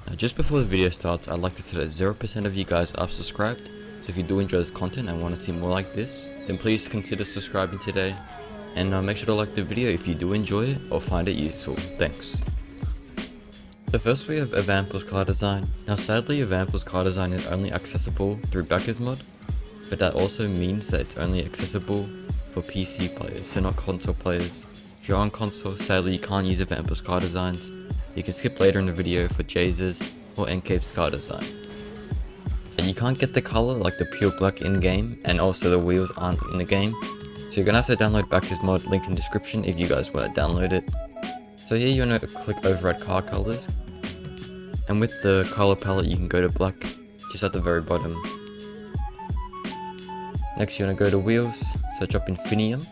Now, just before the video starts, I'd like to say that 0% of you guys are subscribed, so if you do enjoy this content and want to see more like this, then please consider subscribing today, and make sure to like the video if you do enjoy it or find it useful. Thanks. So first we have EVAMPLE's car design. Now sadly, EVAMPLE's car design is only accessible through bakkesmod, but that also means that it's only accessible for PC players, so not console players. If you're on console, sadly you can't use EVAMPLE's car designs. You can skip later in the video for JZR's or NCAPE's car design. You can't get the color like the pure black in-game, and also the wheels aren't in the game, so you're gonna have to download bakkesmod, link in description if you guys want to download it. So here you're going to click override car colors, and with the color palette you can go to black just at the very bottom. Next you're going to go to wheels, search up Infinium,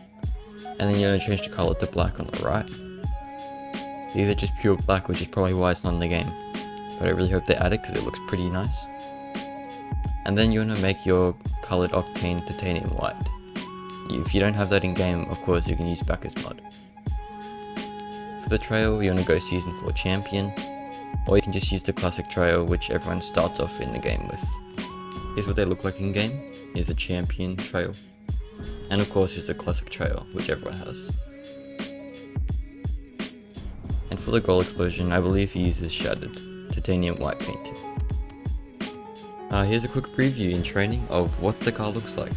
and then you're going to change the color to black on the right. These are just pure black, which is probably why it's not in the game, but I really hope they add it because it looks pretty nice. And then you're going to make your colored octane titanium white. If you don't have that in game, of course you can use bakkesmod. For the trail, you want to go season 4 champion, or you can just use the classic trail which everyone starts off in the game with. Here's what they look like in game. Here's the champion trail, and of course here's the classic trail which everyone has. And for the goal explosion, I believe he uses shattered titanium white painting. Here's a quick preview in training of what the car looks like.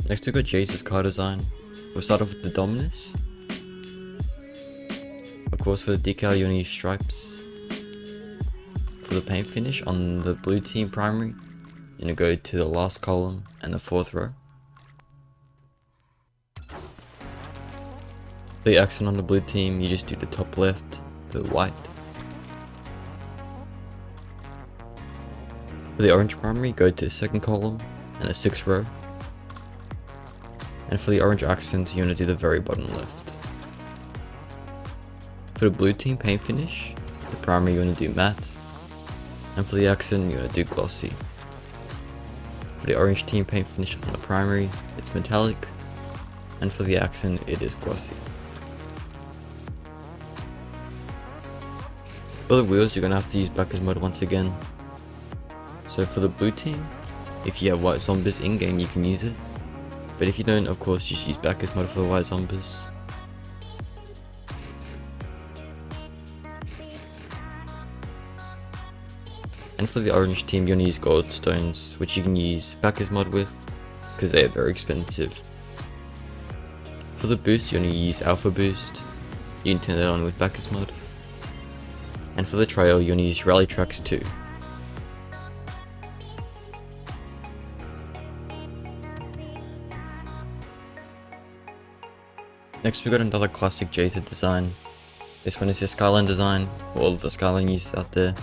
Next we got JZR's car design. We'll start off with the dominus. Of course for the decal you're going to use stripes. For the paint finish on the blue team primary, you're going to go to the last column and the 4th row. For the accent on the blue team, you just do the top left, the white. For the orange primary, go to the 2nd column and the 6th row. And for the orange accent, you're going to do the very bottom left. For the blue team paint finish, the primary you're going to do matte. And for the accent, you're going to do glossy. For the orange team paint finish on the primary, it's metallic. And for the accent, it is glossy. For the wheels, you're going to have to use bakkesmod once again. So for the blue team, if you have white zombies in game, you can use it. But if you don't, of course, just use bakkesmod for the white zombies. And for the orange team, you're going to use gold stones, which you can use bakkesmod with, because they are very expensive. For the boost, you're going to use alpha boost. You can turn that on with bakkesmod. And for the trail, you're going to use rally tracks 2. Next we got another classic JZR design. This one is the skyline design for all of the skyline users out there.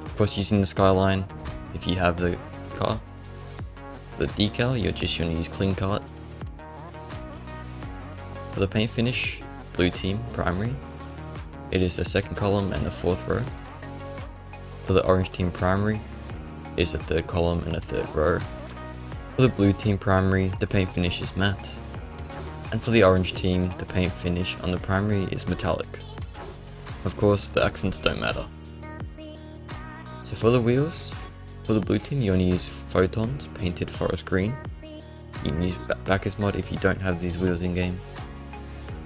Of course, using the skyline if you have the car. For the decal, you're just going to use clean cut. For the paint finish, blue team primary, it is the 2nd column and the 4th row. For the orange team primary, is the 3rd column and the 3rd row. For the blue team primary, the paint finish is matte. And for the orange team, the paint finish on the primary is metallic. Of course, the accents don't matter. So for the wheels, for the blue team, you only use photons painted forest green. You can use bakkesmod if you don't have these wheels in game.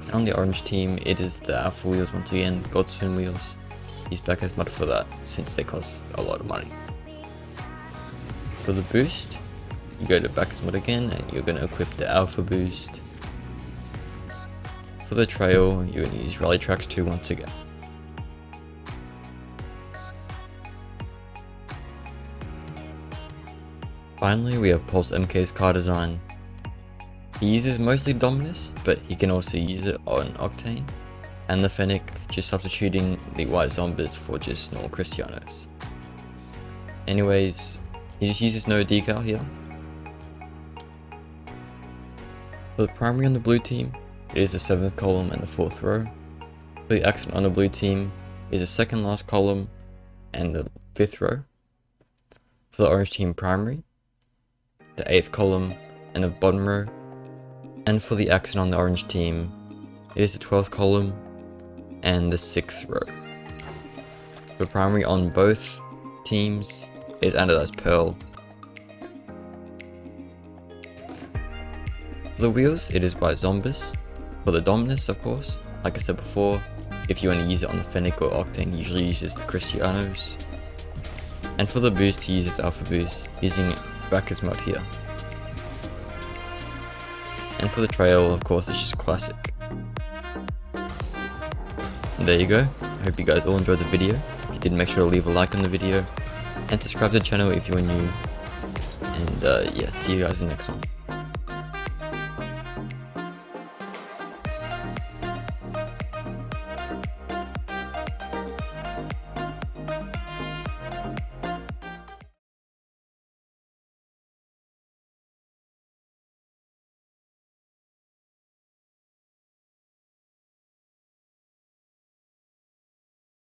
And on the orange team, it is the alpha wheels once again, Godstone wheels. Use bakkesmod for that since they cost a lot of money. For the boost, you go to bakkesmod again and you're going to equip the alpha boost. For the trail, you're going to use rally tracks 2 once again. Finally, we have Pulse MK's car design. He uses mostly dominus, but he can also use it on octane. And the fennec, just substituting the white zombies for just normal Cristianos. Anyways, he just uses no decal here. For the primary on the blue team, it is the 7th column and the 4th row. For the accent on the blue team, is the 2nd last column and the 5th row. For the orange team primary, the 8th column and the bottom row. And for the accent on the orange team, it is the 12th column and the 6th row. The primary on both teams is anodized pearl. For the wheels, it is white zombies. For the dominus, of course, like I said before, if you want to use it on the fennec or octane, usually uses the Cristianos. And for the boost, he uses alpha boost using bakkesmod here. And for the trail, of course, it's just classic. And there you go. I hope you guys all enjoyed the video. If you did, make sure to leave a like on the video and subscribe to the channel if you are new. And yeah, see you guys in the next one.